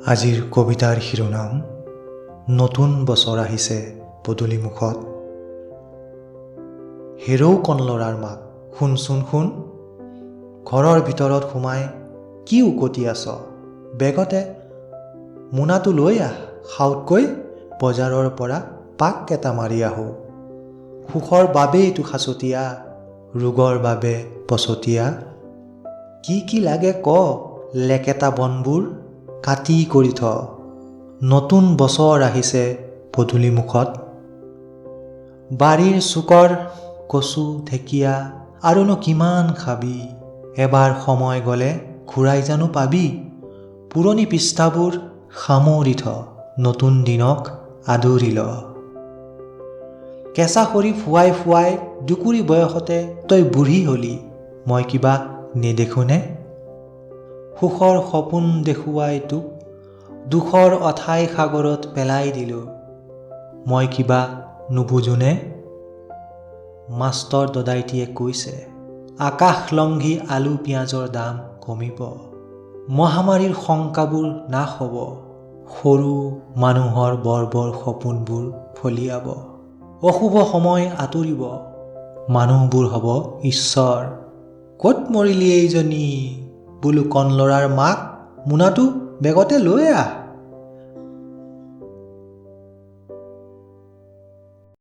আজিৰ কবিতাৰ শিৰোনাম নতুন বছৰ আহিছে পদূলিমুখত। হেৰৌ কণ ল'ৰাৰ মাক, শুনচোন শুন, ঘৰৰ ভিতৰত সোমাই কি উকটি আছ? বেগতে মোনাটো লৈ আহ, সাউতকৈ বজাৰৰ পৰা পাক এটা মাৰি আহোঁ। সুখৰ বাবেইতো সাঁচতীয়া, ৰোগৰ বাবে পছতীয়া। কি কি লাগে ক, লেকেটা বনবোৰ কাটি কৰি থ, নতুন বছৰ আহিছে পদূলিমুখত। বাৰীৰ চুকৰ কচু ঢেকীয়া আৰুনো কিমান খাবি, এবাৰ সময় গ'লে ঘূৰাই জানো পাবি? পুৰণি পৃষ্ঠাবোৰ সামৰি থ, নতুন দিনক আদৰি ল। কেঁচা খৰি ফুৱাই ফুৱাই দুকুৰি বয়সতে তই বুঢ়ী হলি, মই কিবা নেদেখোনে? সুখৰ সপোন দেখুৱাই তোক দুখৰ অথাই সাগৰত পেলাই দিলোঁ, মই কিবা নুবুজোনে? মাষ্টৰ দদাইটিয়ে কৈছে আকাশলংঘী আলু পিঁয়াজৰ দাম কমিব, মহামাৰীৰ শংকাবোৰ নাশ হ'ব, সৰু মানুহৰ বৰ সপোনবোৰ ফলিয়াব, অশুভ সময় আঁতৰিব, মানুহবোৰ হ'ব ঈশ্বৰ। ক'ত মৰিলি এইজনী, বোলো কণ ল'ৰাৰ মাক, মোনাটো বেগতে লৈ আহ।